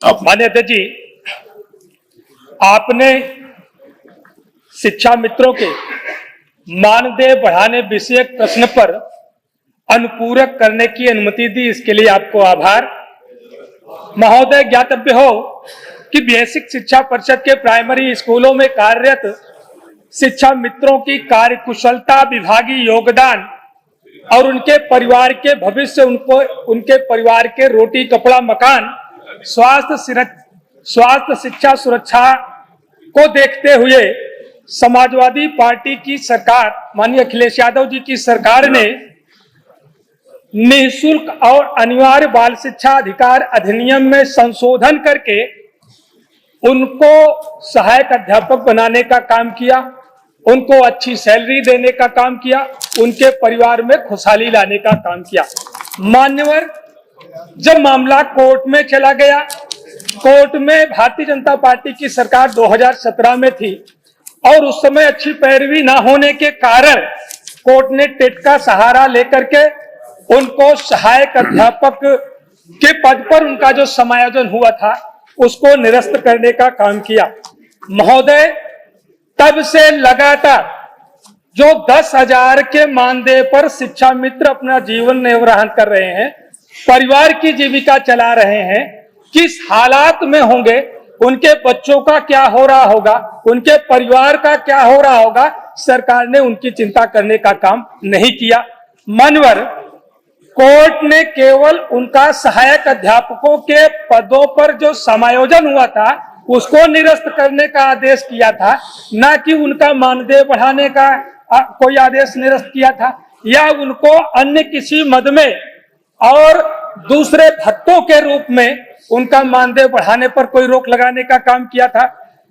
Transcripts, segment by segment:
माननीय अध्यक्ष जी, आपने शिक्षा मित्रों के मानदेय बढ़ाने विषयक प्रश्न पर अनुपूरक करने की अनुमति दी, इसके लिए आपको आभार। महोदय, ज्ञातव्य हो कि बेसिक शिक्षा परिषद के प्राइमरी स्कूलों में कार्यरत शिक्षा मित्रों की कार्यकुशलता, विभागीय योगदान और उनके परिवार के भविष्य, उनके परिवार के रोटी कपड़ा मकान, स्वास्थ्य शिक्षा सुरक्षा को देखते हुए समाजवादी पार्टी की सरकार, माननीय अखिलेश यादव जी की सरकार ने निःशुल्क और अनिवार्य बाल शिक्षा अधिकार अधिनियम में संशोधन करके उनको सहायक अध्यापक बनाने का काम किया, उनको अच्छी सैलरी देने का काम किया, उनके परिवार में खुशहाली लाने का काम किया। मान्यवर, जब मामला कोर्ट में चला गया, कोर्ट में भारतीय जनता पार्टी की सरकार 2017 में थी और उस समय अच्छी पैरवी ना होने के कारण कोर्ट ने टेट का सहारा लेकर के उनको सहायक अध्यापक के पद पर उनका जो समायोजन हुआ था उसको निरस्त करने का काम किया। महोदय, तब से लगातार जो 10,000 के मानदेय पर शिक्षा मित्र अपना जीवन निर्वाह कर रहे हैं, परिवार की जीविका चला रहे हैं, किस हालात में होंगे, उनके बच्चों का क्या हो रहा होगा, उनके परिवार का क्या हो रहा होगा, सरकार ने उनकी चिंता करने का काम नहीं किया। मान्यवर, कोर्ट ने केवल उनका सहायक अध्यापकों के पदों पर जो समायोजन हुआ था उसको निरस्त करने का आदेश किया था, ना कि उनका मानदेय बढ़ाने का कोई आदेश निरस्त किया था या उनको अन्य किसी मद में और दूसरे भत्तों के रूप में उनका मानदेय बढ़ाने पर कोई रोक लगाने का काम किया था।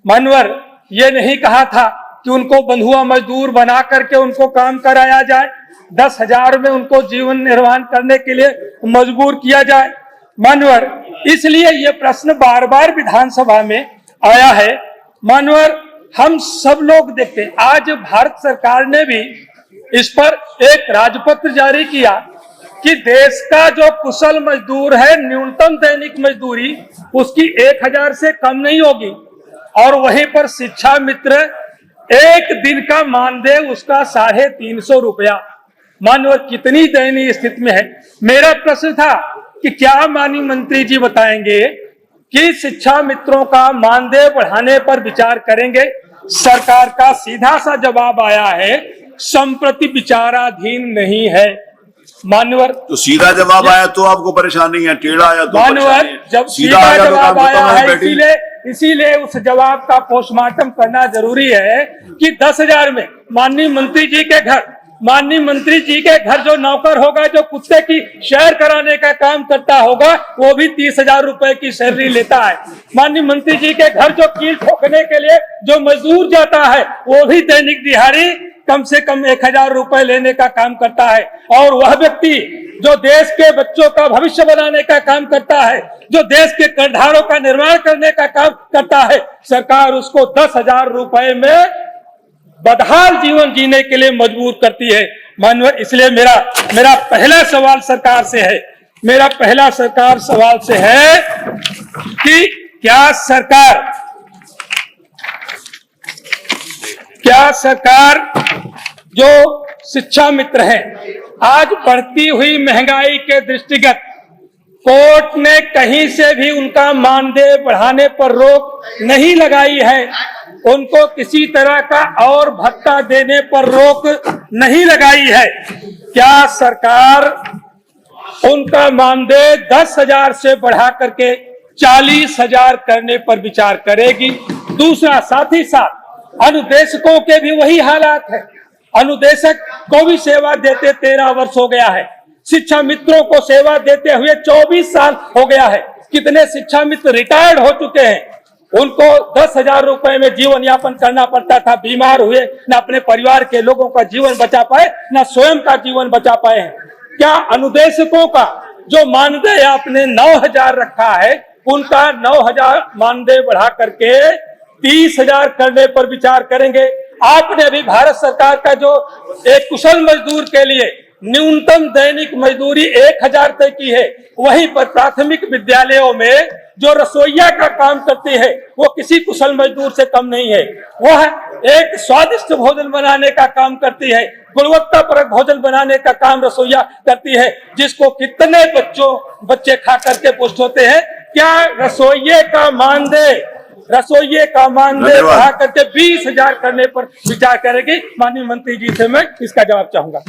मान्यवर, ये नहीं कहा था कि उनको बंधुआ मजदूर बना करके उनको काम कराया जाए, 10,000 में उनको जीवन निर्वाह करने के लिए मजबूर किया जाए। मान्यवर, इसलिए ये प्रश्न बार बार विधानसभा में आया है। मान्यवर, हम सब लोग देखते हैं, आज भारत सरकार ने भी इस पर एक राजपत्र जारी किया कि देश का जो कुशल मजदूर है, न्यूनतम दैनिक मजदूरी उसकी 1,000 से कम नहीं होगी और वहीं पर शिक्षा मित्र एक दिन का मानदेय उसका 350 रुपया। मान्यवर, कितनी दयनीय स्थिति में है। मेरा प्रश्न था कि क्या माननीय मंत्री जी बताएंगे कि शिक्षा मित्रों का मानदेय बढ़ाने पर विचार करेंगे। सरकार का सीधा सा जवाब आया है, संप्रति विचाराधीन नहीं है। मान्यवर, तो सीधा जवाब आया तो आपको परेशानी है, टेढ़ा आया तो मान्यवर, जब सीधा जवाब आया है इसीलिए उस जवाब का पोस्टमार्टम करना जरूरी है कि 10,000 में माननीय मंत्री जी के घर जो नौकर होगा, जो कुत्ते की सैर कराने का काम करता होगा, वो भी 30,000 रुपए की सैलरी लेता है। माननीय मंत्री जी के घर जो कील ठोकने के लिए जो मजदूर जाता है वो भी दैनिक दिहाड़ी कम से कम 1,000 रुपए लेने का काम करता है। और वह व्यक्ति जो देश के बच्चों का भविष्य बनाने का काम करता है, जो देश के करधारों का निर्माण करने का काम करता है, सरकार उसको 10,000 रुपए में बदहाल जीवन जीने के लिए मजबूर करती है। माननीय, इसलिए मेरा पहला सवाल सरकार से है कि क्या सरकार जो शिक्षा मित्र हैं, आज बढ़ती हुई महंगाई के दृष्टिगत कोर्ट ने कहीं से भी उनका मानदेय बढ़ाने पर रोक नहीं लगाई है, उनको किसी तरह का और भत्ता देने पर रोक नहीं लगाई है। क्या सरकार उनका मानदेय 10,000 से बढ़ा करके 40,000 करने पर विचार करेगी? दूसरा, साथ ही साथ अनुदेशकों के भी वही हालात है। अनुदेशक को भी सेवा देते 13 वर्ष हो गया है, शिक्षा मित्रों को सेवा देते हुए 24 साल हो गया है। कितने शिक्षा मित्र रिटायर्ड हो चुके हैं, उनको 10,000 रुपए में जीवन यापन करना पड़ता था, बीमार हुए, न अपने परिवार के लोगों का जीवन बचा पाए, न स्वयं का जीवन बचा पाए हैं। क्या अनुदेशकों का जो मानदेय आपने 9,000 रखा है, उनका 9,000 मानदेय बढ़ा करके 30,000 करने पर विचार करेंगे? आपने भी भारत सरकार का जो एक कुशल मजदूर के लिए न्यूनतम दैनिक मजदूरी 1000 तक की है। वहीं पर प्राथमिक विद्यालयों में जो रसोइया का काम करती है वो किसी कुशल मजदूर से कम नहीं है। वह एक स्वादिष्ट भोजन बनाने का काम करती है, गुणवत्तापरक भोजन बनाने का काम रसोइया करती है, जिसको कितने बच्चे खा करके पुष्ट होते हैं। क्या रसोइये का मानदेय बढ़ा करके 20,000 करने पर विचार करेगी? माननीय मंत्री जी से मैं इसका जवाब चाहूंगा।